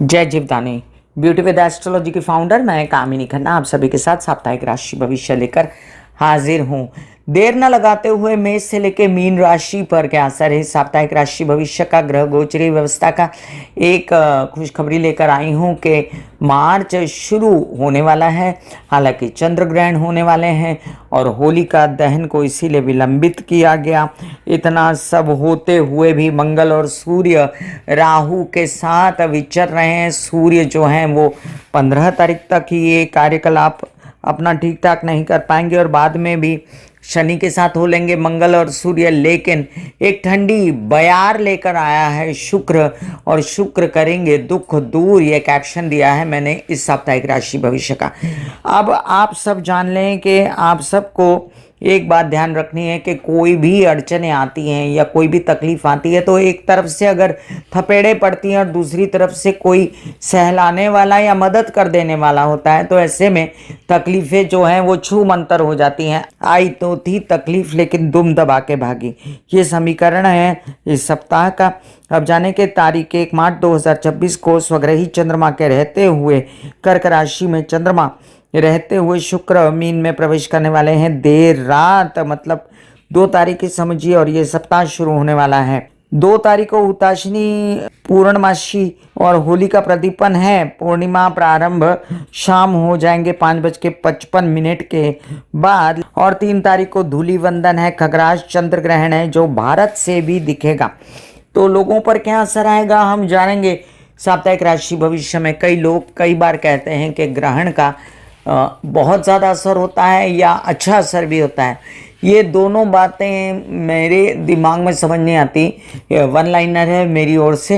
जय Jivdani. Beauty with astrology की founder मैं कामिनी खन्ना आप सभी के साथ साप्ताहिक राशि भविष्य लेकर हाजिर हूँ। देर न लगाते हुए मेष से लेकर मीन राशि पर क्या असर है, साप्ताहिक राशि भविष्य का ग्रह गोचरी व्यवस्था का एक खुशखबरी लेकर आई हूँ कि मार्च शुरू होने वाला है। हालांकि चंद्र ग्रहण होने वाले हैं और होलिका दहन को इसीलिए विलंबित किया गया। इतना सब होते हुए भी मंगल और सूर्य राहु के साथ विचर रहे हैं। सूर्य जो हैं वो 15 तारीख तक ही ये कार्यकलाप अपना ठीक ठाक नहीं कर पाएंगे और बाद में भी शनि के साथ हो लेंगे मंगल और सूर्य। लेकिन एक ठंडी बयार लेकर आया है शुक्र, और शुक्र करेंगे दुख दूर, ये एक एक्शन दिया है मैंने इस साप्ताहिक राशि भविष्य का। अब आप सब जान लें कि आप सबको एक बात ध्यान रखनी है कि कोई भी अड़चनें आती हैं या कोई भी तकलीफ आती है तो एक तरफ से अगर थपेड़े पड़ती हैं और दूसरी तरफ से कोई सहलाने वाला या मदद कर देने वाला होता है तो ऐसे में तकलीफें जो हैं वो छू मंतर हो जाती हैं। आई तो थी तकलीफ लेकिन दुम दबा के भागी, ये समीकरण है इस सप्ताह का। अब जाने के तारीख 1 मार्च 2026 को स्वग्रही चंद्रमा के रहते हुए कर्क राशि में चंद्रमा रहते हुए शुक्र मीन में प्रवेश करने वाले हैं देर रात, मतलब 2 तारीख की समझिए, और ये सप्ताह शुरू होने वाला है। 2 तारीख को हुताशनी पूर्णमासी और होली का प्रदीपन है। पूर्णिमा प्रारंभ शाम हो जाएंगे 5:55 के बाद, और 3 तारीख को धूली वंदन है। खगराज चंद्र ग्रहण है जो भारत से भी दिखेगा। तो लोगों पर क्या असर आएगा हम जानेंगे साप्ताहिक राशि भविष्य में। कई लोग कई बार कहते हैं कि ग्रहण का बहुत ज़्यादा असर होता है या अच्छा असर भी होता है। ये दोनों बातें मेरे दिमाग में समझ नहीं आती। वन लाइनर है मेरी ओर से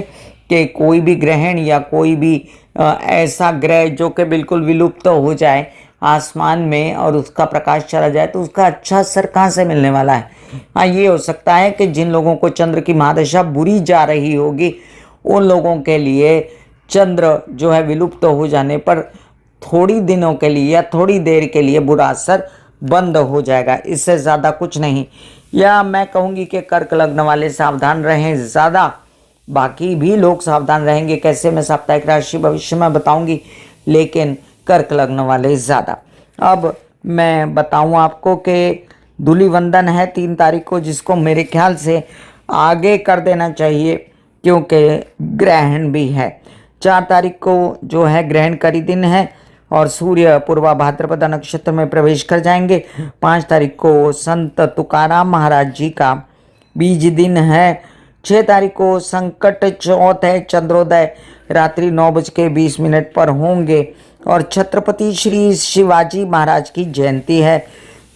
कि कोई भी ग्रहण या कोई भी ऐसा ग्रह जो कि बिल्कुल विलुप्त हो जाए आसमान में और उसका प्रकाश चला जाए तो उसका अच्छा असर कहाँ से मिलने वाला है। हाँ, ये हो सकता है कि जिन लोगों को चंद्र की महादशा बुरी जा रही होगी उन लोगों के लिए चंद्र जो है विलुप्त हो जाने पर थोड़ी दिनों के लिए या थोड़ी देर के लिए बुरा असर बंद हो जाएगा, इससे ज़्यादा कुछ नहीं। या मैं कहूँगी कि कर्क लग्न वाले सावधान रहें ज़्यादा, बाकी भी लोग सावधान रहेंगे। कैसे मैं साप्ताहिक राशि भविष्य में बताऊँगी, लेकिन कर्क लग्न वाले ज़्यादा। अब मैं बताऊँ आपको कि धूली वंदन है 3 तारीख को, जिसको मेरे ख्याल से आगे कर देना चाहिए क्योंकि ग्रहण भी है। 4 तारीख को जो है ग्रहण करी दिन है और सूर्य पूर्वा भाद्रपद नक्षत्र में प्रवेश कर जाएंगे। 5 तारीख को संत तुकाराम महाराज जी का बीज दिन है। 6 तारीख को संकट चौथ है, चंद्रोदय रात्रि 9:20 पर होंगे और छत्रपति श्री शिवाजी महाराज की जयंती है,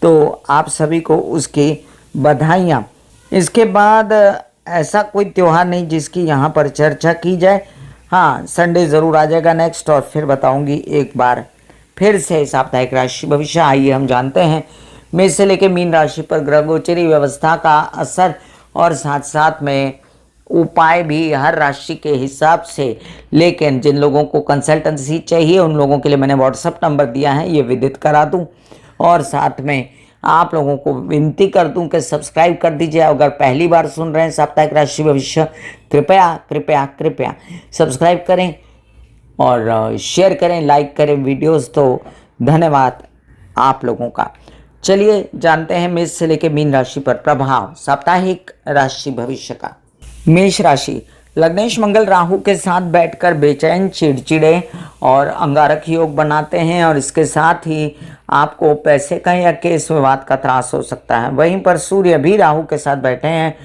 तो आप सभी को उसकी बधाइयाँ। इसके बाद ऐसा कोई त्यौहार नहीं जिसकी यहाँ पर चर्चा की जाए। हाँ, संडे ज़रूर आ जाएगा नेक्स्ट, और फिर बताऊंगी एक बार फिर से साप्ताहिक राशि भविष्य। आइए हम जानते हैं मेष से लेकर मीन राशि पर ग्रह गोचरी व्यवस्था का असर और साथ साथ में उपाय भी हर राशि के हिसाब से। लेकिन जिन लोगों को कंसल्टेंसी चाहिए उन लोगों के लिए मैंने व्हाट्सएप नंबर दिया है, ये विदित करा दूँ और साथ में आप लोगों को विनती कर दूं कि सब्सक्राइब कर दीजिए। अगर पहली बार सुन रहे हैं साप्ताहिक राशि भविष्य, कृपया कृपया कृपया सब्सक्राइब करें और शेयर करें, लाइक करें वीडियोस। तो धन्यवाद आप लोगों का। चलिए जानते हैं मेष से लेकर मीन राशि पर प्रभाव साप्ताहिक राशि भविष्य का। मेष राशि, लग्नेश मंगल राहु के साथ बैठकर बेचैन, चिड़चिड़े और अंगारक योग बनाते हैं और इसके साथ ही आपको पैसे का या केस विवाद का त्रास हो सकता है। वहीं पर सूर्य भी राहु के साथ बैठे हैं,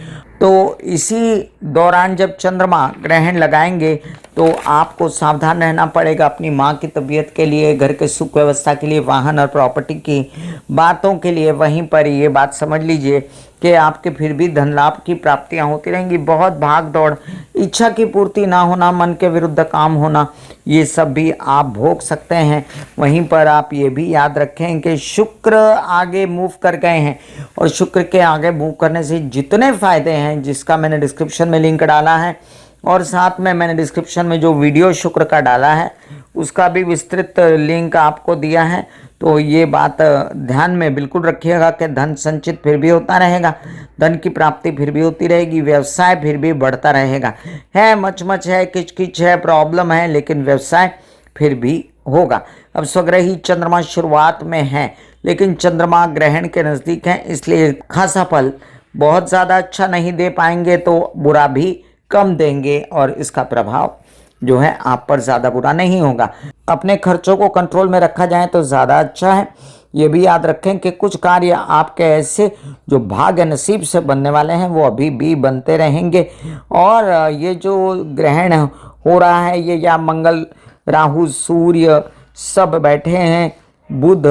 तो इसी दौरान जब चंद्रमा ग्रहण लगाएंगे तो आपको सावधान रहना पड़ेगा अपनी माँ की तबीयत के लिए, घर के सुख व्यवस्था के लिए, वाहन और प्रॉपर्टी की बातों के लिए। वहीं पर ये बात समझ लीजिए कि आपके फिर भी धन लाभ की प्राप्तियां होती रहेंगी। बहुत भाग दौड़, इच्छा की पूर्ति ना होना, मन के विरुद्ध काम होना, ये सब भी आप भोग सकते हैं। वहीं पर आप ये भी याद रखें कि शुक्र आगे मूव कर गए हैं और शुक्र के आगे मूव करने से जितने फायदे हैं, जिसका मैंने डिस्क्रिप्शन में लिंक डाला है और साथ में मैंने डिस्क्रिप्शन में जो वीडियो शुक्र का डाला है उसका भी विस्तृत लिंक आपको दिया है, तो ये बात ध्यान में बिल्कुल रखिएगा कि धन संचित फिर भी होता रहेगा, धन की प्राप्ति फिर भी होती रहेगी, व्यवसाय फिर भी बढ़ता रहेगा। है मच है, किचकिच है, प्रॉब्लम है, लेकिन व्यवसाय फिर भी होगा। अब स्वग्रही चंद्रमा शुरुआत में है, लेकिन चंद्रमा ग्रहण के नज़दीक है, इसलिए खासा फल बहुत ज़्यादा अच्छा नहीं दे पाएंगे तो बुरा भी कम देंगे, और इसका प्रभाव जो है आप पर ज़्यादा बुरा नहीं होगा। अपने खर्चों को कंट्रोल में रखा जाए तो ज़्यादा अच्छा है। ये भी याद रखें कि कुछ कार्य आपके ऐसे जो भाग्य नसीब से बनने वाले हैं वो अभी भी बनते रहेंगे। और ये जो ग्रहण हो रहा है, ये या मंगल, राहु, सूर्य सब बैठे हैं, बुध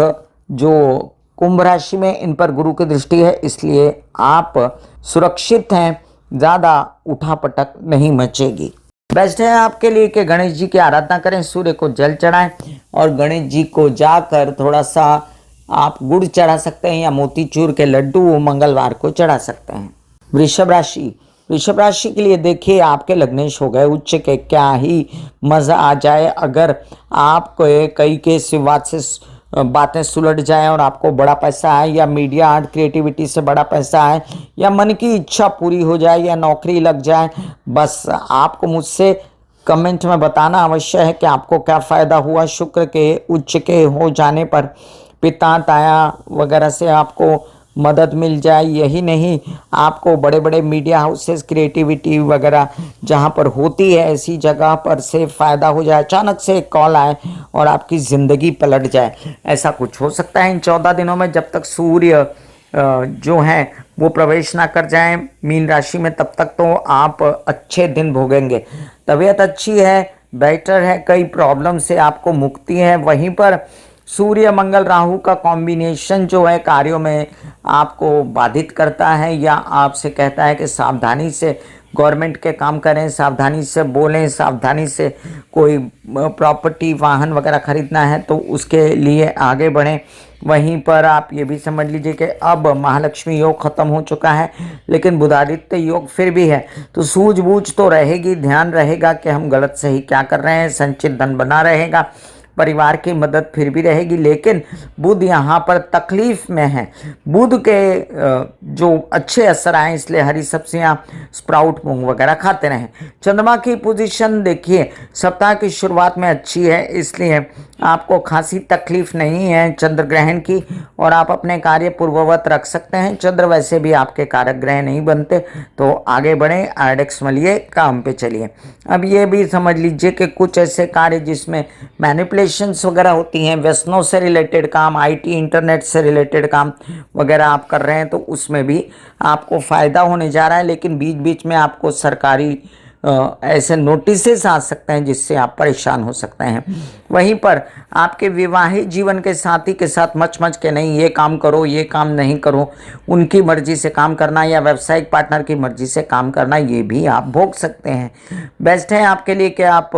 जो कुंभ राशि में, इन पर गुरु की दृष्टि है, इसलिए आप सुरक्षित हैं, ज़्यादा उठापटक नहीं मचेगी। बेस्ट है आपके लिए कि गणेश जी की आराधना करें, सूर्य को जल चढ़ाएं, और गणेश जी को जाकर थोड़ा सा आप गुड़ चढ़ा सकते हैं या मोतीचूर के लड्डू मंगलवार को चढ़ा सकते हैं। वृषभ राशि, वृषभ राशि के लिए देखिए आपके लग्नेश हो गए उच्च के, क्या ही मज़ा आ जाए अगर आपको कई के विवाद से बातें सुलझ जाएं और आपको बड़ा पैसा आए, या मीडिया आर्ट क्रिएटिविटी से बड़ा पैसा आए, या मन की इच्छा पूरी हो जाए, या नौकरी लग जाए। बस आपको मुझसे कमेंट में बताना अवश्य है कि आपको क्या फ़ायदा हुआ शुक्र के उच्च के हो जाने पर। पिता ताया वगैरह से आपको मदद मिल जाए, यही नहीं आपको बड़े बड़े मीडिया हाउसेस, क्रिएटिविटी वगैरह जहाँ पर होती है ऐसी जगह पर से फ़ायदा हो जाए, अचानक से एक कॉल आए और आपकी ज़िंदगी पलट जाए, ऐसा कुछ हो सकता है इन 14 दिनों में, जब तक सूर्य जो है वो प्रवेश ना कर जाएं मीन राशि में, तब तक तो आप अच्छे दिन भोगेंगे। तबीयत अच्छी है, बेटर है, कई प्रॉब्लम से आपको मुक्ति है। वहीं पर सूर्य मंगल राहु का कॉम्बिनेशन जो है कार्यों में आपको बाधित करता है, या आपसे कहता है कि सावधानी से गवर्नमेंट के काम करें, सावधानी से बोलें, सावधानी से कोई प्रॉपर्टी वाहन वगैरह खरीदना है तो उसके लिए आगे बढ़ें। वहीं पर आप ये भी समझ लीजिए कि अब महालक्ष्मी योग ख़त्म हो चुका है, लेकिन बुधादित्य योग फिर भी है, तो सूझबूझ तो रहेगी, ध्यान रहेगा कि हम गलत सही क्या कर रहे हैं, संचित धन बना रहेगा, परिवार की मदद फिर भी रहेगी। लेकिन बुध यहाँ पर तकलीफ में है, बुध के जो अच्छे असर आए इसलिए हरी सब्जियाँ, स्प्राउट, मूंग वगैरह खाते रहें। चंद्रमा की पोजीशन देखिए सप्ताह की शुरुआत में अच्छी है, इसलिए आपको खासी तकलीफ नहीं है चंद्र ग्रहण की, और आप अपने कार्य पूर्ववत रख सकते हैं। चंद्र वैसे भी आपके कारक ग्रह नहीं बनते, तो आगे बढ़ें, आयोडेक्स मलिए, काम पे चलिए। अब ये भी समझ लीजिए कि कुछ ऐसे कार्य जिसमें मैनिपुलेशंस वगैरह होती हैं, व्यसनों से रिलेटेड काम, आईटी इंटरनेट से रिलेटेड काम वगैरह आप कर रहे हैं, तो उसमें भी आपको फ़ायदा होने जा रहा है। लेकिन बीच बीच में आपको सरकारी ऐसे नोटिसेस आ सकते हैं जिससे आप परेशान हो सकते हैं। वहीं पर आपके विवाहित जीवन के साथी के साथ मच के नहीं ये काम करो, ये काम नहीं करो, उनकी मर्जी से काम करना या व्यावसायिक पार्टनर की मर्जी से काम करना, ये भी आप भोग सकते हैं। बेस्ट है आपके लिए कि आप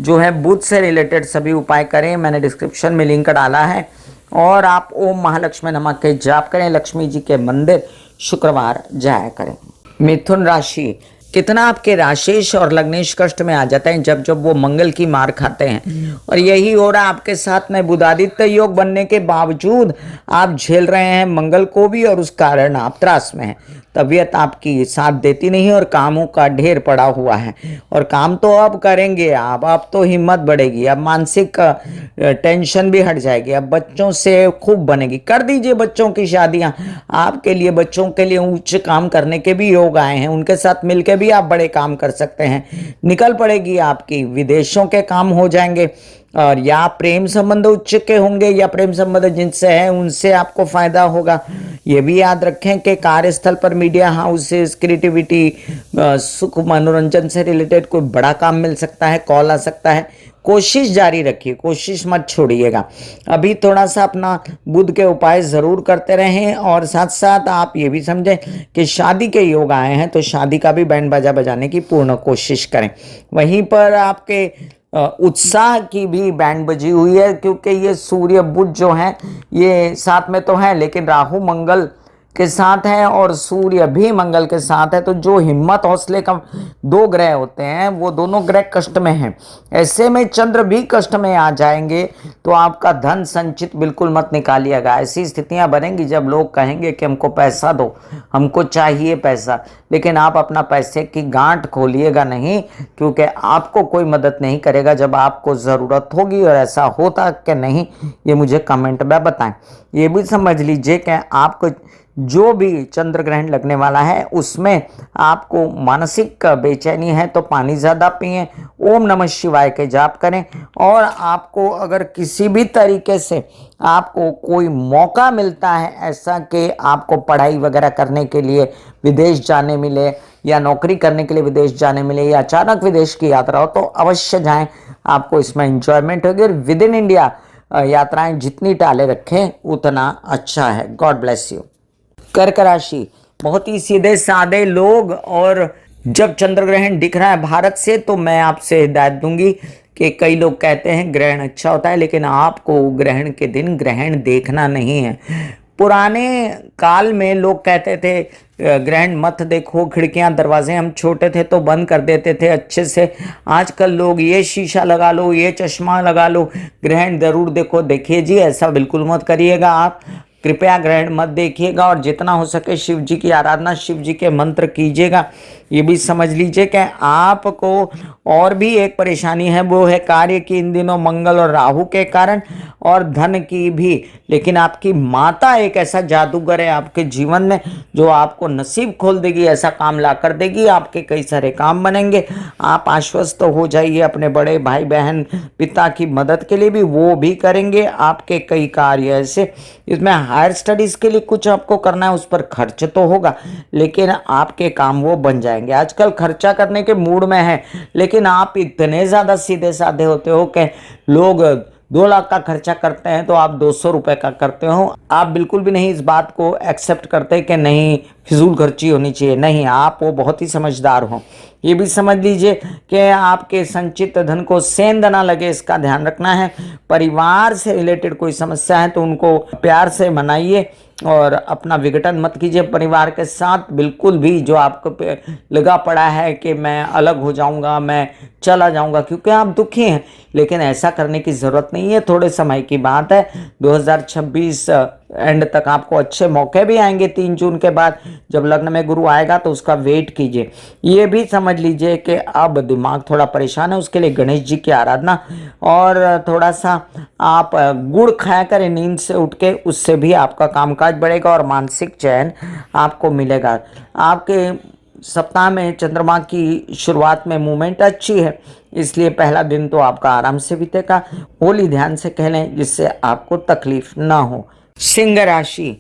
जो है बुध से रिलेटेड सभी उपाय करें, मैंने डिस्क्रिप्शन में लिंक डाला है, और आप ओम महालक्ष्मी नमः के जाप करें, लक्ष्मी जी के मंदिर शुक्रवार जाया करें। मिथुन राशि, कितना आपके राशेष और लग्नेश कष्ट में आ जाते हैं जब जब वो मंगल की मार खाते हैं, और यही हो रहा है आपके साथ में। बुधादित्य योग बनने के बावजूद आप झेल रहे हैं मंगल को भी, और उस कारण आप त्रास में हैं। तबीयत आपकी साथ देती नहीं और कामों का ढेर पड़ा हुआ है, और काम तो अब करेंगे आप, अब तो हिम्मत बढ़ेगी, अब मानसिक टेंशन भी हट जाएगी, अब बच्चों से खूब बनेगी। कर दीजिए बच्चों की शादियां, आपके लिए बच्चों के लिए उच्च काम करने के भी योग आए हैं, उनके साथ मिलकर भी आप बड़े काम कर सकते हैं। निकल पड़ेगी आपकी, विदेशों के काम हो जाएंगे, और या प्रेम संबंध उच्च के होंगे, या प्रेम संबंध जिनसे है उनसे आपको फायदा होगा। ये भी याद रखें कि कार्यस्थल पर मीडिया हाउसेस, क्रिएटिविटी, सुख मनोरंजन से रिलेटेड कोई बड़ा काम मिल सकता है, कॉल आ सकता है। कोशिश जारी रखिए, कोशिश मत छोड़िएगा। अभी थोड़ा सा अपना बुध के उपाय ज़रूर करते रहें, और साथ साथ आप ये भी समझें कि शादी के योग आए हैं तो शादी का भी बैंड बाजा बजाने की पूर्ण कोशिश करें। वहीं पर आपके उत्साह की भी बैंड बजी हुई है, क्योंकि ये सूर्य बुध जो हैं ये साथ में तो हैं, लेकिन राहु मंगल के साथ है और सूर्य भी मंगल के साथ है। तो जो हिम्मत हौसले का दो ग्रह होते हैं वो दोनों ग्रह कष्ट में हैं। ऐसे में चंद्र भी कष्ट में आ जाएंगे तो आपका धन संचित बिल्कुल मत निकालिएगा। ऐसी स्थितियां बनेंगी जब लोग कहेंगे कि हमको पैसा दो, हमको चाहिए पैसा, लेकिन आप अपना पैसे की गांठ खोलिएगा नहीं, क्योंकि आपको कोई मदद नहीं करेगा जब आपको ज़रूरत होगी। और ऐसा होता कि नहीं, ये मुझे कमेंट में बताएं। ये भी समझ लीजिए कि आपको जो भी चंद्र ग्रहण लगने वाला है उसमें आपको मानसिक बेचैनी है तो पानी ज़्यादा पिएं, ओम नमः शिवाय के जाप करें। और आपको अगर किसी भी तरीके से आपको कोई मौका मिलता है ऐसा कि आपको पढ़ाई वगैरह करने के लिए विदेश जाने मिले या नौकरी करने के लिए विदेश जाने मिले या अचानक विदेश की यात्रा हो तो अवश्य जाएं, आपको इसमें एंजॉयमेंट होगी। और विद इन इंडिया यात्राएं जितनी टाले रखें उतना अच्छा है। God bless you. कर्क राशि, बहुत ही सीधे साधे लोग, और जब चंद्र ग्रहण दिख रहा है भारत से तो मैं आपसे हिदायत दूंगी कि कई लोग कहते हैं ग्रहण अच्छा होता है, लेकिन आपको ग्रहण के दिन ग्रहण देखना नहीं है। पुराने काल में लोग कहते थे ग्रहण मत देखो, खिड़कियां दरवाजे हम छोटे थे तो बंद कर देते थे अच्छे से। आजकल लोग ये शीशा लगा लो, ये चश्मा लगा लो, ग्रहण जरूर देखो। देखिए जी, ऐसा बिल्कुल मत करिएगा। आप कृपया ग्रहण मत देखिएगा और जितना हो सके शिव जी की आराधना, शिव जी के मंत्र कीजिएगा। ये भी समझ लीजिए कि आपको और भी एक परेशानी है, वो है कार्य की इन दिनों मंगल और राहु के कारण, और धन की भी। लेकिन आपकी माता एक ऐसा जादूगर है आपके जीवन में जो आपको नसीब खोल देगी, ऐसा काम ला कर देगी, आपके कई सारे काम बनेंगे। आप आश्वस्त हो जाइए अपने बड़े भाई बहन पिता की मदद के लिए भी, वो भी करेंगे आपके कई कार्य ऐसे। इसमें हायर स्टडीज़ के लिए कुछ आपको करना है, उस पर खर्च तो होगा लेकिन आपके काम वो बन जाएंगे। आजकल खर्चा करने के मूड में है, लेकिन आप इतने ज़्यादा सीधे साधे होते हो कि लोग 2 लाख का खर्चा करते हैं तो आप 200 रुपये का करते हो। आप बिल्कुल भी नहीं इस बात को एक्सेप्ट करते कि नहीं फिजूल खर्ची होनी चाहिए। नहीं, आप वो बहुत ही समझदार हो। ये भी समझ लीजिए कि आपके संचित धन को सेंध ना लगे, इसका ध्यान रखना है। परिवार से रिलेटेड कोई समस्या है तो उनको प्यार से मनाइए और अपना विघटन मत कीजिए परिवार के साथ। बिल्कुल भी जो आपको पे लगा पड़ा है कि मैं अलग हो जाऊंगा, मैं चला जाऊंगा, क्योंकि आप दुखी हैं, लेकिन ऐसा करने की ज़रूरत नहीं है। थोड़े समय की बात है, 2026 एंड तक आपको अच्छे मौके भी आएंगे। 3 जून के बाद जब लग्न में गुरु आएगा तो उसका वेट कीजिए। ये भी समझ लीजिए कि अब दिमाग थोड़ा परेशान है, उसके लिए गणेश जी की आराधना और थोड़ा सा आप गुड़ खाया करें नींद से उठ के, उससे भी आपका कामकाज बढ़ेगा और मानसिक चैन आपको मिलेगा। आपके सप्ताह में चंद्रमा की शुरुआत में मूवमेंट अच्छी है, इसलिए पहला दिन तो आपका आराम से बीतेगा। होली ध्यान से कह लें जिससे आपको तकलीफ ना हो। सिंह राशि,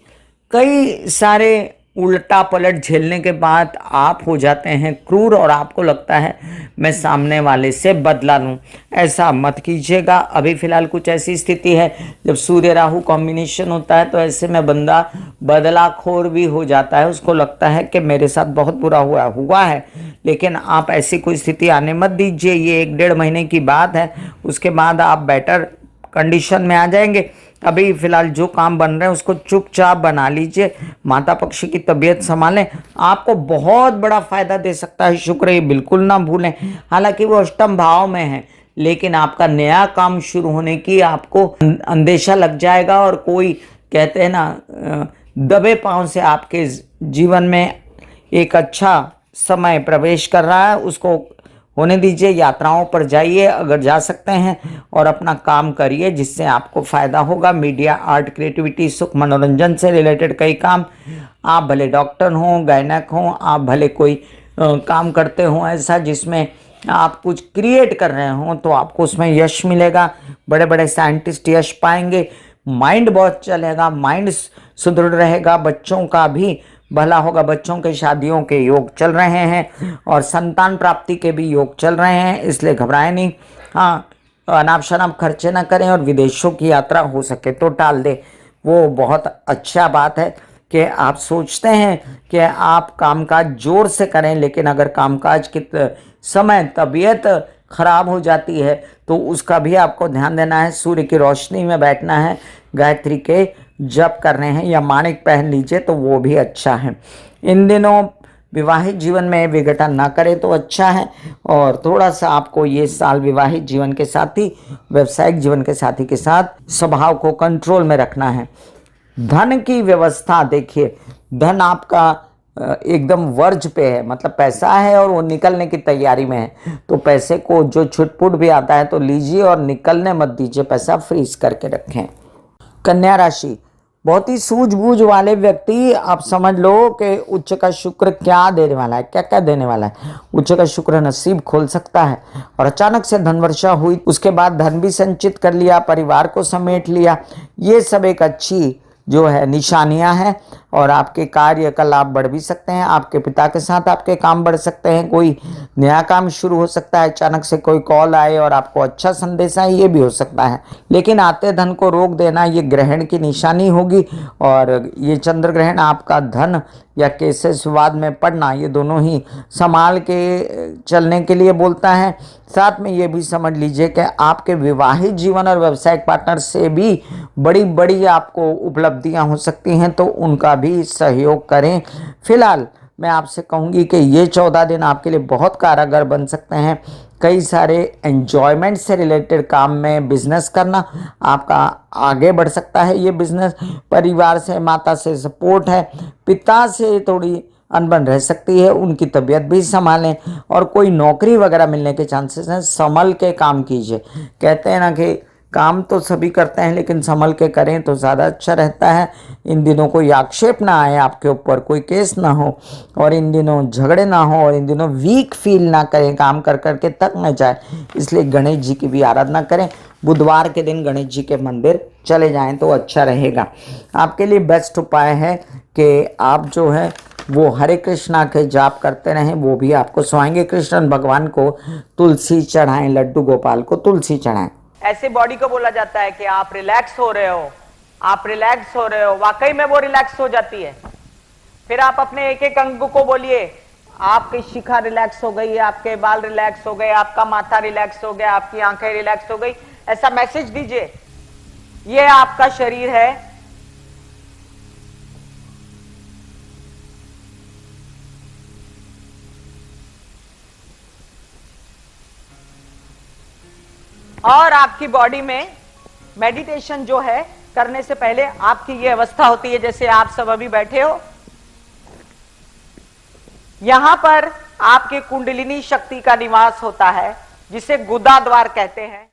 कई सारे उल्टा पलट झेलने के बाद आप हो जाते हैं क्रूर और आपको लगता है मैं सामने वाले से बदला लूं। ऐसा मत कीजिएगा। अभी फिलहाल कुछ ऐसी स्थिति है जब सूर्य राहु कॉम्बिनेशन होता है तो ऐसे में बंदा बदलाखोर भी हो जाता है। उसको लगता है कि मेरे साथ बहुत बुरा हुआ है, लेकिन आप ऐसी कोई स्थिति आने मत दीजिए। ये 1-1.5 महीने की बात है, उसके बाद आप बेटर कंडीशन में आ जाएंगे। अभी फिलहाल जो काम बन रहे हैं उसको चुपचाप बना लीजिए। माता पक्षी की तबीयत संभालें, आपको बहुत बड़ा फायदा दे सकता है शुक्र, ये बिल्कुल ना भूलें। हालांकि वो अष्टम भाव में है, लेकिन आपका नया काम शुरू होने की आपको अंदेशा लग जाएगा और कोई कहते हैं ना दबे पांव से आपके जीवन में एक अच्छा समय प्रवेश कर रहा है, उसको होने दीजिए। यात्राओं पर जाइए अगर जा सकते हैं और अपना काम करिए जिससे आपको फ़ायदा होगा। मीडिया, आर्ट, क्रिएटिविटी, सुख, मनोरंजन से रिलेटेड कई काम, आप भले डॉक्टर हों, गायनक हों, आप भले कोई काम करते हों ऐसा जिसमें आप कुछ क्रिएट कर रहे हों तो आपको उसमें यश मिलेगा। बड़े बड़े साइंटिस्ट यश पाएंगे। माइंड बहुत चलेगा, माइंड सुदृढ़ रहेगा। बच्चों का भी भला होगा। बच्चों के शादियों के योग चल रहे हैं और संतान प्राप्ति के भी योग चल रहे हैं, इसलिए घबराएं नहीं। हाँ, अनाप शनाप खर्चे ना करें और विदेशों की यात्रा हो सके तो टाल दें। वो बहुत अच्छा बात है कि आप सोचते हैं कि आप कामकाज जोर से करें, लेकिन अगर कामकाज के समय तबीयत खराब हो जाती है तो उसका भी आपको ध्यान देना है। सूर्य की रोशनी में बैठना है, गायत्री के जप करने हैं या माणिक पहन लीजिए तो वो भी अच्छा है। इन दिनों विवाहित जीवन में विघटन ना करें तो अच्छा है। और थोड़ा सा आपको ये साल विवाहित जीवन के साथ ही व्यवसायिक जीवन के साथी के साथ स्वभाव को कंट्रोल में रखना है। धन की व्यवस्था देखिए, धन आपका एकदम वर्ज पे है, मतलब पैसा है और वो निकलने की तैयारी में है। तो पैसे को जो छुटपुट भी आता है तो लीजिए और निकलने मत दीजिए, पैसा फ्रीज करके रखें। कन्या राशि, बहुत ही सूझबूझ वाले व्यक्ति, आप समझ लो कि उच्च का शुक्र क्या देने वाला है, क्या क्या देने वाला है। उच्च का शुक्र नसीब खोल सकता है और अचानक से धन वर्षा हुई, उसके बाद धन भी संचित कर लिया, परिवार को समेट लिया। ये सब एक अच्छी जो है निशानियां हैं और आपके कार्य का लाभ बढ़ भी सकते हैं। आपके पिता के साथ आपके काम बढ़ सकते हैं, कोई नया काम शुरू हो सकता है, अचानक से कोई कॉल आए और आपको अच्छा संदेश आए, ये भी हो सकता है। लेकिन आते धन को रोक देना ये ग्रहण की निशानी होगी और ये चंद्र ग्रहण आपका धन या केसेस विवाद में पड़ना, ये दोनों ही संभाल के चलने के लिए बोलता है। साथ में ये भी समझ लीजिए कि आपके विवाहित जीवन और व्यावसायिक पार्टनर से भी बड़ी बड़ी आपको उपलब्धियां हो सकती हैं, तो उनका भी सहयोग करें। फिलहाल मैं आपसे कहूँगी कि ये 14 दिन आपके लिए बहुत कारगर बन सकते हैं। कई सारे एंजॉयमेंट से रिलेटेड काम में बिजनेस करना आपका आगे बढ़ सकता है। ये बिजनेस परिवार से, माता से सपोर्ट है, पिता से थोड़ी अनबन रह सकती है, उनकी तबीयत भी संभालें। और कोई नौकरी वगैरह मिलने के चांसेस हैं, संभल के काम कीजिए। कहते हैं ना कि काम तो सभी करते हैं लेकिन संभल के करें तो ज़्यादा अच्छा रहता है। इन दिनों कोई आक्षेप ना आए आपके ऊपर, कोई केस ना हो और इन दिनों झगड़े ना हो और इन दिनों वीक फील ना करें, काम कर करके थक न जाए। इसलिए गणेश जी की भी आराधना करें। बुधवार के दिन गणेश जी के मंदिर चले जाएं तो अच्छा रहेगा। आपके लिए बेस्ट उपाय है कि आप जो है वो हरे कृष्णा के जाप करते रहें, वो भी आपको सुहाएंगे। कृष्ण भगवान को तुलसी चढ़ाएं, लड्डू गोपाल को तुलसी चढ़ाएं। ऐसे बॉडी को बोला जाता है कि आप रिलैक्स हो रहे हो, आप रिलैक्स हो रहे हो। वाकई में वो रिलैक्स हो जाती है। फिर आप अपने एक एक अंग को बोलिए, आपकी शिखा रिलैक्स हो गई, आपके बाल रिलैक्स हो गए, आपका माथा रिलैक्स हो गया, आपकी आंखें रिलैक्स हो गई। ऐसा मैसेज दीजिए, ये आपका शरीर है। और आपकी बॉडी में मेडिटेशन जो है करने से पहले आपकी ये अवस्था होती है, जैसे आप सब अभी बैठे हो, यहां पर आपके कुंडलिनी शक्ति का निवास होता है, जिसे गुदा द्वार कहते हैं।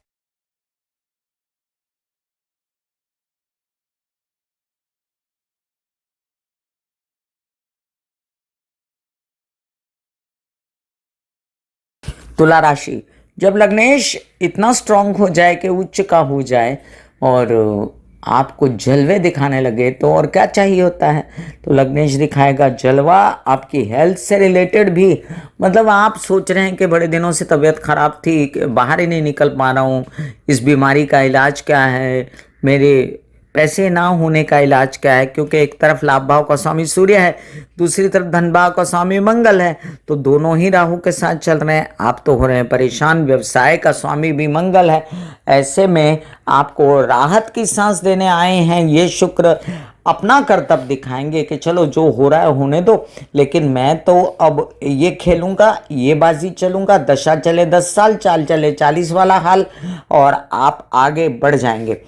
तुला राशि, जब लग्नेश इतना स्ट्रांग हो जाए कि उच्च का हो जाए और आपको जलवे दिखाने लगे तो और क्या चाहिए होता है। तो लग्नेश दिखाएगा जलवा। आपकी हेल्थ से रिलेटेड भी, मतलब आप सोच रहे हैं कि बड़े दिनों से तबीयत खराब थी, बाहर ही नहीं निकल पा रहा हूँ, इस बीमारी का इलाज क्या है, मेरे पैसे ना होने का इलाज क्या है। क्योंकि एक तरफ लाभ भाव का स्वामी सूर्य है, दूसरी तरफ धन भाव का स्वामी मंगल है, तो दोनों ही राहु के साथ चल रहे हैं। आप तो हो रहे हैं परेशान, व्यवसाय का स्वामी भी मंगल है। ऐसे में आपको राहत की सांस देने आए हैं ये शुक्र। अपना कर्तव्य दिखाएंगे कि चलो जो हो रहा है होने दो, लेकिन मैं तो अब ये खेलूंगा, ये बाजी चलूंगा। दशा चले 10 साल, चाल चले 40 वाला हाल, और आप आगे बढ़ जाएंगे।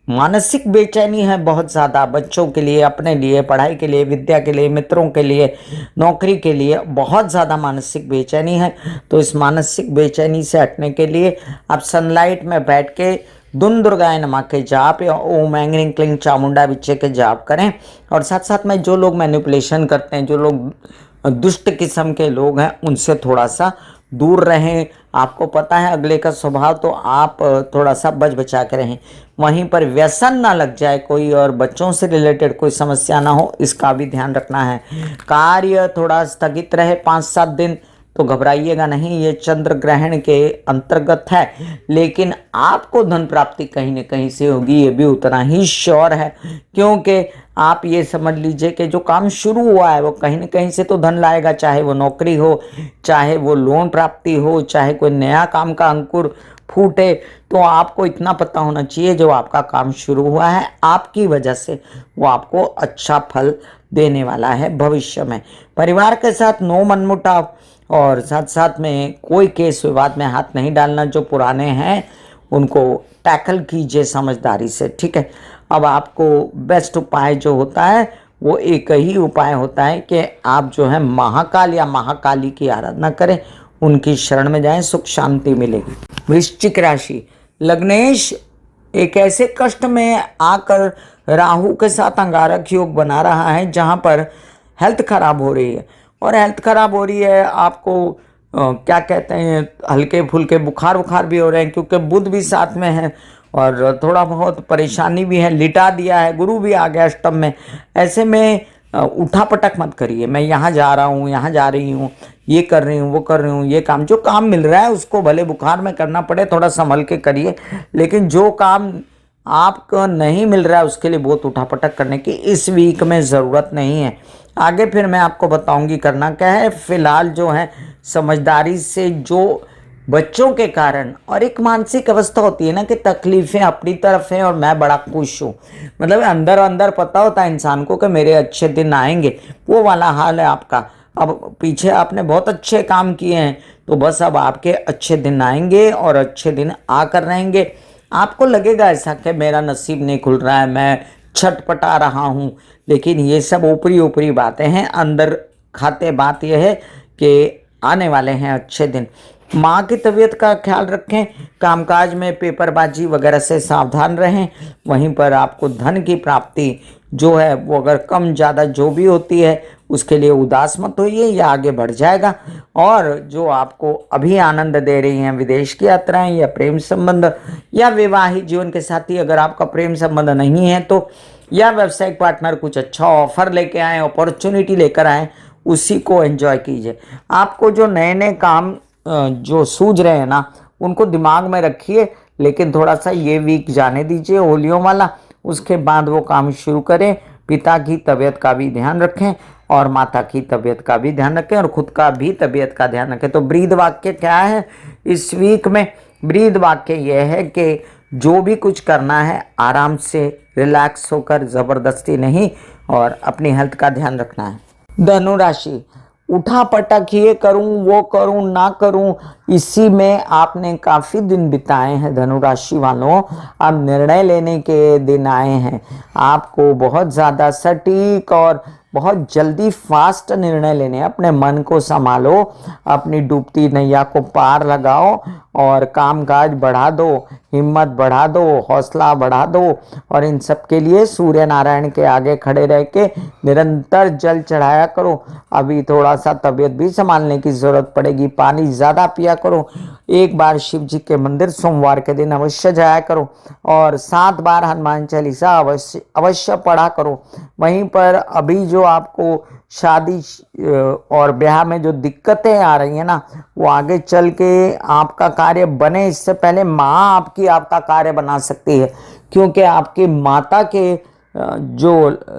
मानसिक बेचैनी है बहुत ज़्यादा, बच्चों के लिए, अपने लिए, पढ़ाई के लिए, विद्या के लिए, मित्रों के लिए, नौकरी के लिए बहुत ज़्यादा मानसिक बेचैनी है। तो इस मानसिक बेचैनी से हटने के लिए आप सनलाइट में बैठ के दुन दुर्गाय नमः के जाप या ओम ऐं ह्रीं क्लीं चामुंडा विच्चे के जाप करें। और साथ साथ में जो लोग मैनिपुलेशन करते हैं, जो लोग दुष्ट किस्म के लोग हैं, उनसे थोड़ा सा दूर रहें। आपको पता है अगले का स्वभाव, तो आप थोड़ा सा बच बचा के रहें। वहीं पर व्यसन ना लग जाए कोई, और बच्चों से रिलेटेड कोई समस्या ना हो, इसका भी ध्यान रखना है। कार्य थोड़ा स्थगित रहे 5-7 दिन, तो घबराइएगा नहीं, ये चंद्र ग्रहण के अंतर्गत है। लेकिन आपको धन प्राप्ति कहीं न कहीं से होगी, ये भी उतना ही श्योर है। क्योंकि आप ये समझ लीजिए कि जो काम शुरू हुआ है वो कहीं न कहीं से तो धन लाएगा, चाहे वो नौकरी हो, चाहे वो लोन प्राप्ति हो, चाहे कोई नया काम का अंकुर फूटे, तो आपको इतना पता होना चाहिए जो आपका काम शुरू हुआ है आपकी वजह से वो आपको अच्छा फल देने वाला है भविष्य में। परिवार के साथ नो मनमुटाव और साथ साथ में कोई केस विवाद में हाथ नहीं डालना, जो पुराने हैं उनको टैकल कीजिए समझदारी से, ठीक है। अब आपको बेस्ट उपाय जो होता है वो एक ही उपाय होता है कि आप जो है महाकाल या महाकाली की आराधना करें, उनकी शरण में जाएं, सुख शांति मिलेगी। वृश्चिक राशि, लग्नेश एक ऐसे कष्ट में आकर राहु के साथ अंगारक योग बना रहा है जहां पर हेल्थ खराब हो रही है, और हेल्थ खराब हो रही है आपको क्या कहते हैं, हल्के फुल्के बुखार बुखार भी हो रहे हैं क्योंकि बुध भी साथ में है और थोड़ा बहुत परेशानी भी है, लिटा दिया है, गुरु भी आ गया अष्टम में। ऐसे में उठा पटक मत करिए, मैं यहाँ जा रहा हूँ, यहाँ जा रही हूँ, ये कर रही हूँ, वो कर रही हूँ, ये काम जो काम मिल रहा है उसको भले बुखार में करना पड़े, थोड़ा संभल के करिए, लेकिन जो काम आपको नहीं मिल रहा है उसके लिए बहुत उठापटक करने की इस वीक में ज़रूरत नहीं है। आगे फिर मैं आपको बताऊंगी करना क्या है। फिलहाल जो है समझदारी से, जो बच्चों के कारण, और एक मानसिक अवस्था होती है ना कि तकलीफ़ें अपनी तरफ हैं और मैं बड़ा खुश हूँ, मतलब अंदर अंदर पता होता है इंसान को कि मेरे अच्छे दिन आएंगे, वो वाला हाल है आपका। अब पीछे आपने बहुत अच्छे काम किए हैं तो बस अब आपके अच्छे दिन आएंगे और अच्छे दिन आकर रहेंगे। आपको लगेगा ऐसा कि मेरा नसीब नहीं खुल रहा है, मैं छटपटा रहा हूँ, लेकिन ये सब ऊपरी ऊपरी बातें हैं। अंदर खाते बात यह है कि आने वाले हैं अच्छे दिन। माँ की तबीयत का ख्याल रखें, कामकाज में पेपरबाजी वगैरह से सावधान रहें। वहीं पर आपको धन की प्राप्ति जो है वो अगर कम ज़्यादा जो भी होती है उसके लिए उदास मत होइए, या आगे बढ़ जाएगा। और जो आपको अभी आनंद दे रही हैं विदेश की यात्राएं या प्रेम संबंध या वैवाहिक जीवन के साथी, अगर आपका प्रेम संबंध नहीं है तो, या व्यावसायिक पार्टनर कुछ अच्छा ऑफर लेके आए, अपॉर्चुनिटी लेकर आए, उसी को एंजॉय कीजिए। आपको जो नए नए काम जो सूझ रहे हैं ना उनको दिमाग में रखिए, लेकिन थोड़ा सा ये वीक जाने दीजिए होलियों वाला, उसके बाद वो काम शुरू करें। पिता की तबीयत का भी ध्यान रखें और माता की तबीयत का भी ध्यान रखें और खुद का भी तबीयत का ध्यान रखें। तो ब्रीद वाक्य क्या है इस वीक में? ब्रीद वाक्य यह है कि जो भी कुछ करना है आराम से रिलैक्स होकर, ज़बरदस्ती नहीं, और अपनी हेल्थ का ध्यान रखना है। धनु राशि, उठा पटक ये करूं वो करूं ना करूं, इसी में आपने काफ़ी दिन बिताए हैं धनु राशि वालों। अब निर्णय लेने के दिन आए हैं, आपको बहुत ज़्यादा सटीक और बहुत जल्दी फास्ट निर्णय लेने। अपने मन को संभालो, अपनी डूबती नैया को पार लगाओ और कामकाज बढ़ा दो, हिम्मत बढ़ा दो, हौसला बढ़ा दो, और इन सब के लिए सूर्य नारायण के आगे खड़े रह के निरंतर जल चढ़ाया करो। अभी थोड़ा सा तबीयत भी संभालने की ज़रूरत पड़ेगी, पानी ज़्यादा पिया करो। एक बार शिव जी के मंदिर सोमवार के दिन अवश्य जाया करो और 7 बार हनुमान चालीसा अवश्य पढ़ा करो। वहीं पर अभी जो आपको शादी और ब्याह में जो दिक्कतें आ रही हैं ना, वो आगे चल के आपका कार्य बने इससे पहले माँ आपका कार्य बना सकती है, क्योंकि आपकी माता के जो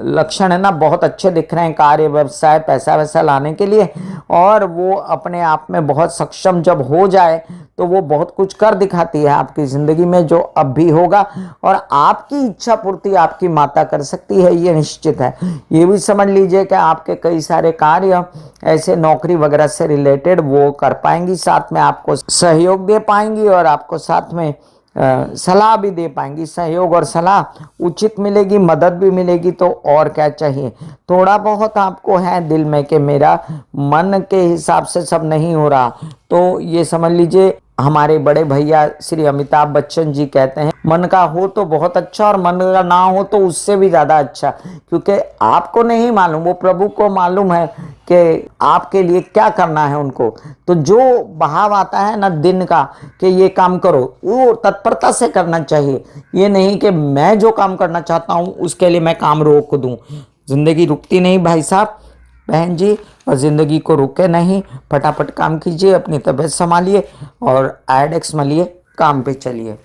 लक्षण है ना बहुत अच्छे दिख रहे हैं कार्य व्यवसाय पैसा वैसा लाने के लिए, और वो अपने आप में बहुत सक्षम जब हो जाए तो वो बहुत कुछ कर दिखाती है आपकी ज़िंदगी में, जो अब भी होगा, और आपकी इच्छा पूर्ति आपकी माता कर सकती है, ये निश्चित है। ये भी समझ लीजिए कि आपके कई सारे कार्य ऐसे नौकरी वगैरह से रिलेटेड वो कर पाएंगी, साथ में आपको सहयोग दे पाएंगी और आपको साथ में सलाह भी दे पाएंगी। सहयोग और सलाह उचित मिलेगी, मदद भी मिलेगी, तो और क्या चाहिए। थोड़ा बहुत आपको है दिल में कि मेरा मन के हिसाब से सब नहीं हो रहा, तो ये समझ लीजिए हमारे बड़े भैया श्री अमिताभ बच्चन जी कहते हैं, मन का हो तो बहुत अच्छा और मन का ना हो तो उससे भी ज़्यादा अच्छा, क्योंकि आपको नहीं मालूम, वो प्रभु को मालूम है कि आपके लिए क्या करना है उनको। तो जो बहाव आता है ना दिन का कि ये काम करो, वो तत्परता से करना चाहिए। ये नहीं कि मैं जो काम करना चाहता हूँ उसके लिए मैं काम रोक दूँ। ज़िंदगी रुकती नहीं भाई साहब बहन जी, और ज़िंदगी को रुके नहीं, फटाफट काम कीजिए, अपनी तबीयत संभालिए और आयोडेक्स मलिए, काम पे चलिए।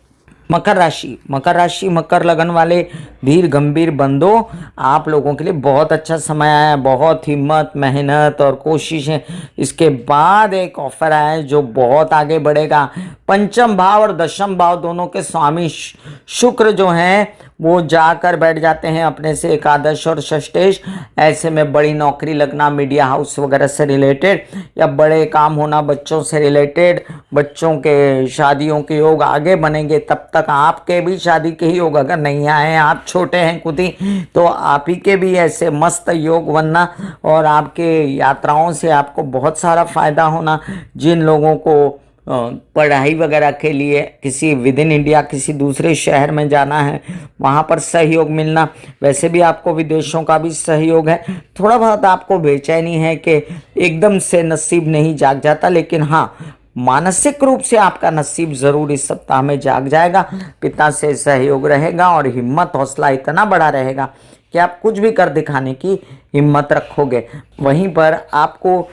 मकर राशि, मकर लगन वाले धीर गंभीर बंदों, आप लोगों के लिए बहुत अच्छा समय आया है। बहुत हिम्मत, मेहनत और कोशिशें, इसके बाद एक ऑफर आया है जो बहुत आगे बढ़ेगा। पंचम भाव और दशम भाव दोनों के स्वामी शुक्र जो हैं वो जाकर बैठ जाते हैं अपने से एकादश और षष्ठेश। ऐसे में बड़ी नौकरी लगना, मीडिया हाउस वगैरह से रिलेटेड, या बड़े काम होना बच्चों से रिलेटेड, बच्चों के शादियों के योग आगे बनेंगे। तब तक आपके भी शादी के ही योग अगर नहीं आए हैं, आप छोटे हैं खुद ही, तो आप ही के भी ऐसे मस्त योग बनना और आपके यात्राओं से आपको बहुत सारा फायदा होना। जिन लोगों को पढ़ाई वगैरह के लिए किसी विद इन इंडिया किसी दूसरे शहर में जाना है, वहाँ पर सहयोग मिलना। वैसे भी आपको विदेशों का भी सहयोग है। थोड़ा बहुत आपको बेचैनी है कि एकदम से नसीब नहीं जाग जाता, लेकिन हाँ, मानसिक रूप से आपका नसीब ज़रूर इस सप्ताह में जाग जाएगा। पिता से सहयोग रहेगा और हिम्मत हौसला इतना बड़ा रहेगा कि आप कुछ भी कर दिखाने की हिम्मत रखोगे। वहीं पर आपको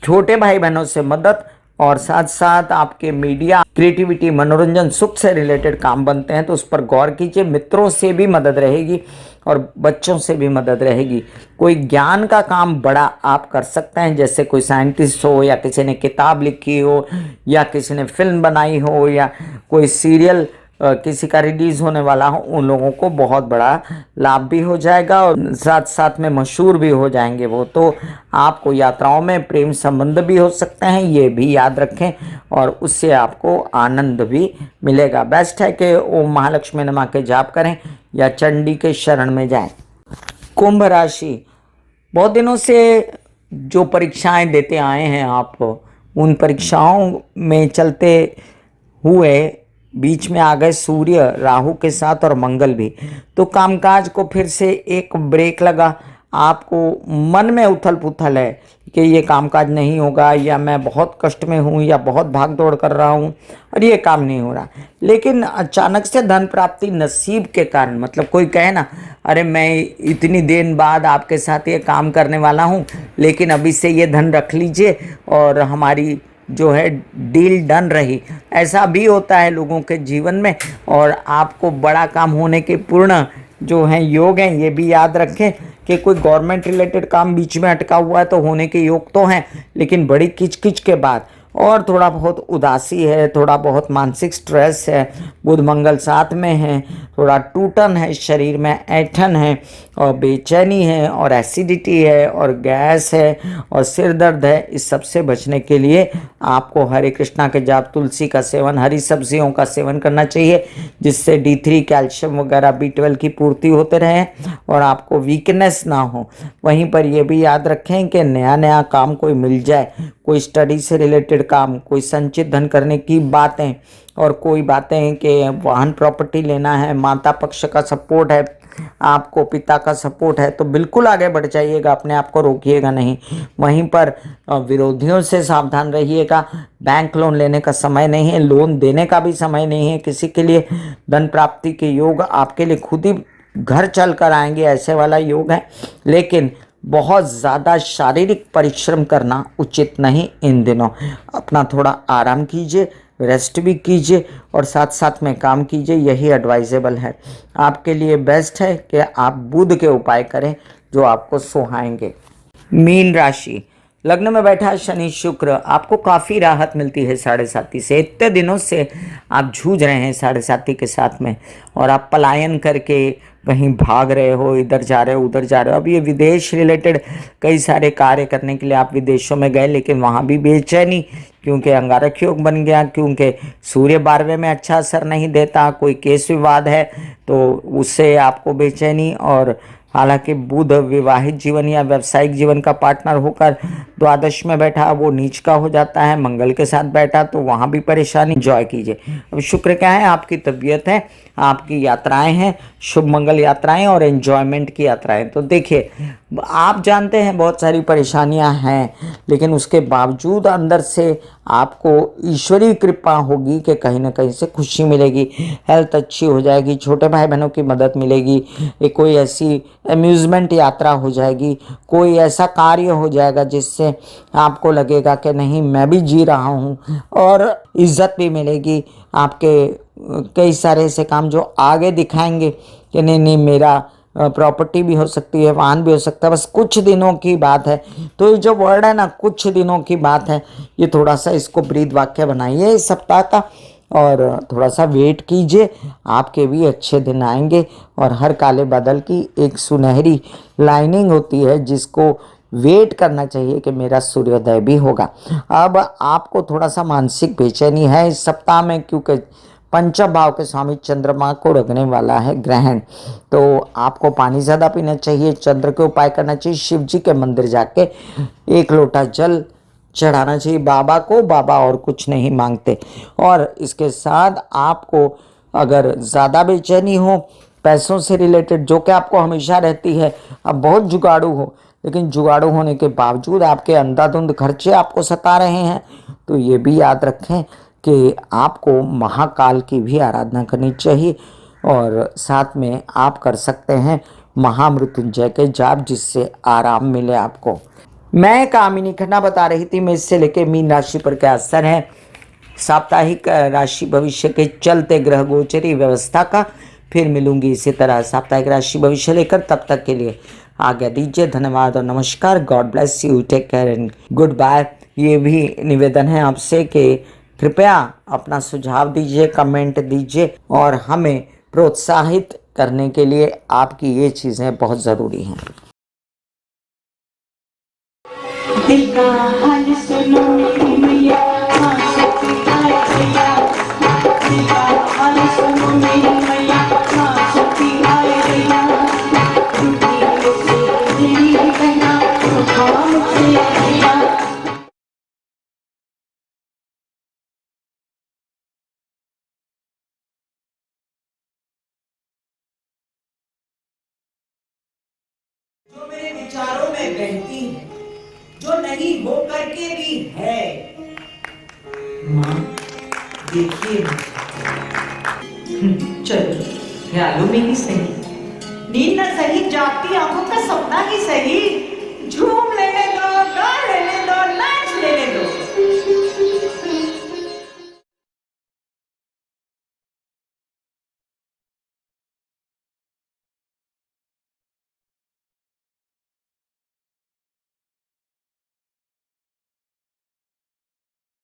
छोटे भाई बहनों से मदद और साथ साथ आपके मीडिया, क्रिएटिविटी, मनोरंजन, सुख से रिलेटेड काम बनते हैं तो उस पर गौर कीजिए। मित्रों से भी मदद रहेगी और बच्चों से भी मदद रहेगी। कोई ज्ञान का काम बड़ा आप कर सकते हैं, जैसे कोई साइंटिस्ट हो या किसी ने किताब लिखी हो या किसी ने फिल्म बनाई हो या कोई सीरियल किसी का रिलीज होने वाला हो, उन लोगों को बहुत बड़ा लाभ भी हो जाएगा और साथ साथ में मशहूर भी हो जाएंगे वो। तो आपको यात्राओं में प्रेम संबंध भी हो सकते हैं, ये भी याद रखें, और उससे आपको आनंद भी मिलेगा। बेस्ट है कि ओम महालक्ष्मी नमः के जाप करें या चंडी के शरण में जाएं। कुंभ राशि, बहुत दिनों से जो परीक्षाएं देते आए हैं आप, उन परीक्षाओं में चलते हुए बीच में आ गए सूर्य राहु के साथ और मंगल भी, तो कामकाज को फिर से एक ब्रेक लगा। आपको मन में उथल पुथल है कि ये कामकाज नहीं होगा, या मैं बहुत कष्ट में हूँ, या बहुत भाग दौड़ कर रहा हूँ और ये काम नहीं हो रहा। लेकिन अचानक से धन प्राप्ति नसीब के कारण, मतलब कोई कहे ना, अरे मैं इतनी देर बाद आपके साथ ये काम करने वाला हूँ, लेकिन अभी से ये धन रख लीजिए और हमारी जो है डील डन रही। ऐसा भी होता है लोगों के जीवन में, और आपको बड़ा काम होने के पूर्ण जो है योग हैं। ये भी याद रखें कि कोई गवर्नमेंट रिलेटेड काम बीच में अटका हुआ है तो होने के योग तो हैं, लेकिन बड़ी किचकिच के बाद, और थोड़ा बहुत उदासी है, थोड़ा बहुत मानसिक स्ट्रेस है, बुध मंगल साथ में है, थोड़ा टूटन है शरीर में, ऐंठन है और बेचैनी है और एसिडिटी है और गैस है और सिर दर्द है। इस सब से बचने के लिए आपको हरे कृष्णा के जाप, तुलसी का सेवन, हरी सब्जियों का सेवन करना चाहिए, जिससे D3 कैल्शियम वगैरह B12 की पूर्ति होते रहे और आपको वीकनेस ना हो। वहीं पर यह भी याद रखें कि नया नया काम कोई मिल जाए, कोई स्टडी से रिलेटेड काम, कोई संचित धन करने की बातें, और कोई बातें कि वाहन प्रॉपर्टी लेना है, माता पक्ष का सपोर्ट है, आपको पिता का सपोर्ट है, तो बिल्कुल आगे बढ़ जाइएगा, अपने आप को रोकिएगा नहीं। वहीं पर विरोधियों से सावधान रहिएगा। बैंक लोन लेने का समय नहीं है, लोन देने का भी समय नहीं है किसी के लिए। धन प्राप्ति के योग आपके लिए खुद ही घर चल कर आएंगे, ऐसे वाला योग है। लेकिन बहुत ज़्यादा शारीरिक परिश्रम करना उचित नहीं इन दिनों। अपना थोड़ा आराम कीजिए, रेस्ट भी कीजिए और साथ साथ में काम कीजिए, यही एडवाइजेबल है। आपके लिए बेस्ट है कि आप बुध के उपाय करें जो आपको सुहाएंगे। मीन राशि, लग्न में बैठा शनि शुक्र, आपको काफ़ी राहत मिलती है साढ़े साथी से। इतने दिनों से आप जूझ रहे हैं साढ़े साथी के साथ में, और आप पलायन करके कहीं भाग रहे हो, इधर जा रहे हो उधर जा रहे हो। अब ये विदेश रिलेटेड कई सारे कार्य करने के लिए आप विदेशों में गए, लेकिन वहाँ भी बेचैनी, क्योंकि अंगारक योग बन गया, क्योंकि सूर्य 12वें में अच्छा असर नहीं देता, कोई केस विवाद है तो उससे आपको बेचैनी। और हालांकि बुध विवाहित जीवन या व्यावसायिक जीवन का पार्टनर होकर द्वादश में बैठा, वो नीच का हो जाता है। मंगल के साथ बैठा तो वहाँ भी परेशानी। एंजॉय कीजिए। अब शुक्र क्या है, आपकी तबीयत है, आपकी यात्राएं हैं, शुभ मंगल यात्राएं और एंजॉयमेंट की यात्राएं। तो देखिए, आप जानते हैं बहुत सारी परेशानियां हैं, लेकिन उसके बावजूद अंदर से आपको ईश्वरीय कृपा होगी कि कहीं ना कहीं से खुशी मिलेगी, हेल्थ अच्छी हो जाएगी, छोटे भाई बहनों की मदद मिलेगी, कोई ऐसी अम्यूज़मेंट यात्रा हो जाएगी, कोई ऐसा कार्य हो जाएगा जिससे आपको लगेगा कि नहीं मैं भी जी रहा हूँ, और इज्जत भी मिलेगी। आपके कई सारे ऐसे काम जो आगे दिखाएंगे कि नहीं नहीं मेरा प्रॉपर्टी भी हो सकती है, वाहन भी हो सकता है, बस कुछ दिनों की बात है। तो ये जो वर्ड है ना, कुछ दिनों की बात है, ये थोड़ा सा इसको ब्रीद वाक्य बनाइए इस सप्ताह का, और थोड़ा सा वेट कीजिए, आपके भी अच्छे दिन आएंगे। और हर काले बादल की एक सुनहरी लाइनिंग होती है जिसको वेट करना चाहिए कि मेरा सूर्योदय भी होगा। अब आपको थोड़ा सा मानसिक बेचैनी है इस सप्ताह में, क्योंकि पंचम भाव के स्वामी चंद्रमा को लगने वाला है ग्रहण। तो आपको पानी ज़्यादा पीना चाहिए, चंद्र के उपाय करना चाहिए, शिव जी के मंदिर जाके 1 लोटा जल चढ़ाना चाहिए बाबा को। बाबा और कुछ नहीं मांगते। और इसके साथ आपको अगर ज़्यादा बेचैनी हो पैसों से रिलेटेड, जो कि आपको हमेशा रहती है, अब बहुत जुगाड़ू हो, लेकिन जुगाड़ू होने के बावजूद आपके अंधाधुंध खर्चे आपको सता रहे हैं, तो ये भी याद रखें कि आपको महाकाल की भी आराधना करनी चाहिए। और साथ में आप कर सकते हैं महामृत्युंजय के जाप, जिससे आराम मिले आपको। मैं कामिनी खन्ना बता रही थी मेष से लेके मीन राशि पर क्या असर है साप्ताहिक राशि भविष्य के चलते ग्रह गोचरी व्यवस्था का। फिर मिलूंगी इसी तरह साप्ताहिक राशि भविष्य लेकर, तब तक के लिए आज्ञा दीजिए। धन्यवाद और नमस्कार। God bless you, take care and goodbye. ये भी निवेदन है आपसे कि कृपया अपना सुझाव दीजिए, कमेंट दीजिए, और हमें प्रोत्साहित करने के लिए आपकी ये चीज़ें बहुत ज़रूरी हैं। दिल का हाल सुनो मेरी मैया, हाँ सच्ची आए भैया। दिल का हाल सुनो मेरी मैया, हाँ सच्ची आए भैया। टूटी से तेरी बहना, तो काम से भैया। जो मेरे विचारों में बहती है, जो नहीं हो करके भी है, माँ देखिए चलो ख्यालों में ही सही, नींद न सही, जागती आंखों का सपना ही सही।